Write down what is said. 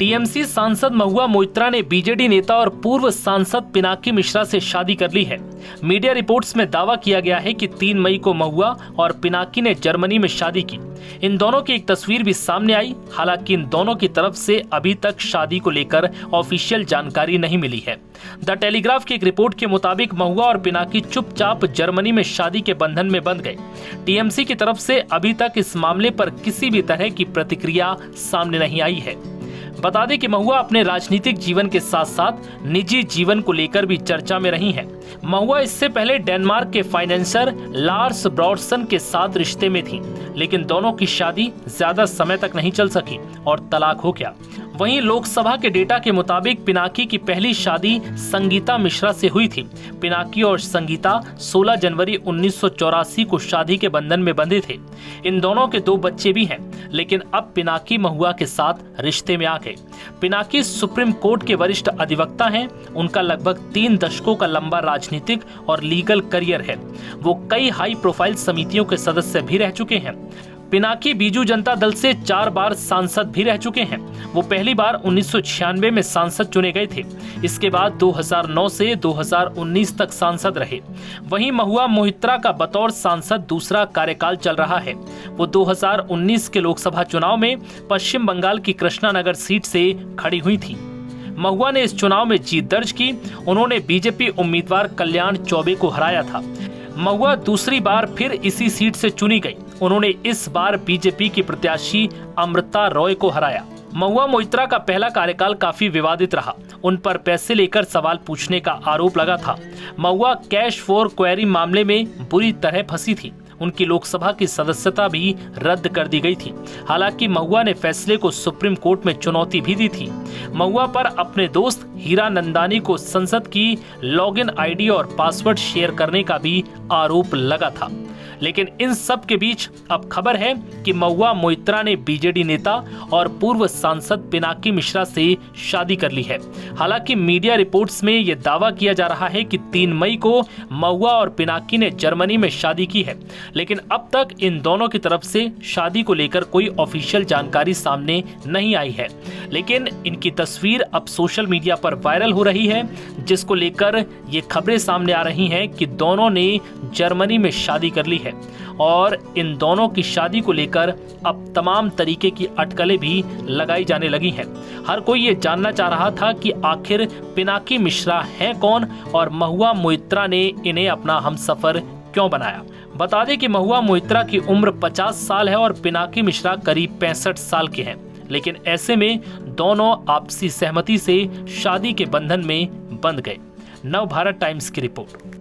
TMC सांसद महुआ मोइत्रा ने BJD नेता और पूर्व सांसद पिनाकी मिश्रा से शादी कर ली है। मीडिया रिपोर्ट्स में दावा किया गया है कि 3 मई को महुआ और पिनाकी ने जर्मनी में शादी की। इन दोनों की एक तस्वीर भी सामने आई। हालांकि इन दोनों की तरफ से अभी तक शादी को लेकर ऑफिशियल जानकारी नहीं मिली है। द टेलीग्राफ की एक रिपोर्ट के मुताबिक महुआ और पिनाकी चुपचाप जर्मनी में शादी के बंधन में बंध गए। टीएमसी की तरफ से अभी तक इस मामले पर किसी भी तरह की प्रतिक्रिया सामने नहीं आई है। बता दें कि महुआ अपने राजनीतिक जीवन के साथ साथ निजी जीवन को लेकर भी चर्चा में रही हैं। महुआ इससे पहले डेनमार्क के फाइनेंसर लार्स ब्रॉडसन के साथ रिश्ते में थी, लेकिन दोनों की शादी ज्यादा समय तक नहीं चल सकी और तलाक हो गया। वहीं लोकसभा के डेटा के मुताबिक पिनाकी की पहली शादी संगीता मिश्रा से हुई थी। पिनाकी और संगीता 16 जनवरी 1984 को शादी के बंधन में बंधे थे। इन दोनों के 2 बच्चे भी हैं, लेकिन अब पिनाकी महुआ के साथ रिश्ते में आ गए। पिनाकी सुप्रीम कोर्ट के वरिष्ठ अधिवक्ता हैं। उनका लगभग 3 दशकों का लंबा राजनीतिक और लीगल करियर है। वो कई हाई प्रोफाइल समितियों के सदस्य भी रह चुके हैं। पिनाकी बीजू जनता दल से 4 बार सांसद भी रह चुके हैं। वो पहली बार 1996 में सांसद चुने गए थे। इसके बाद 2009 से 2019 तक सांसद रहे। वहीं महुआ मोइत्रा का बतौर सांसद दूसरा कार्यकाल चल रहा है। वो 2019 के लोकसभा चुनाव में पश्चिम बंगाल की कृष्णानगर सीट से खड़ी हुई थी। महुआ ने इस चुनाव में जीत दर्ज की। उन्होंने बीजेपी उम्मीदवार कल्याण चौबे को हराया था। महुआ दूसरी बार फिर इसी सीट से चुनी गई। उन्होंने इस बार बीजेपी की प्रत्याशी अमृता रॉय को हराया। महुआ मोइत्रा का पहला कार्यकाल काफी विवादित रहा। उन पर पैसे लेकर सवाल पूछने का आरोप लगा था। महुआ कैश फॉर क्वेरी मामले में बुरी तरह फंसी थी। उनकी लोकसभा की सदस्यता भी रद्द कर दी गई थी। हालांकि महुआ ने फैसले को सुप्रीम कोर्ट में चुनौती भी दी थी। महुआ पर अपने दोस्त हीरा नंदानी को संसद की लॉगिन आईडी और पासवर्ड शेयर करने का भी आरोप लगा था। लेकिन इन सब के बीच अब खबर है कि महुआ मोइत्रा ने बीजेडी नेता और पूर्व सांसद पिनाकी मिश्रा से शादी कर ली है। हालांकि मीडिया रिपोर्ट्स में यह दावा किया जा रहा है कि 3 मई को महुआ और पिनाकी ने जर्मनी में शादी की है, लेकिन अब तक इन दोनों की तरफ से शादी को लेकर कोई ऑफिशियल जानकारी सामने नहीं आई है। लेकिन इनकी तस्वीर अब सोशल मीडिया पर वायरल हो रही है, जिसको लेकर ये खबरें सामने आ रही हैं कि दोनों ने जर्मनी में शादी कर ली है और इन दोनों की शादी को लेकर अब तमाम तरीके की अटकलें भी लगाई जाने लगी हैं। हर कोई ये जानना चाह रहा था कि आखिर पिनाकी मिश्रा हैं कौन और महुआ मोइत्रा ने इन्हें अपना हमसफर क्यों बनाया। बता दें कि महुआ मोइत्रा की उम्र 50 साल है और पिनाकी मिश्रा करीब 65 साल के हैं। लेकिन ऐसे में दोनों आपसी सहमति से शादी के बंधन में बंध गए। नव भारत टाइम्स की रिपोर्ट।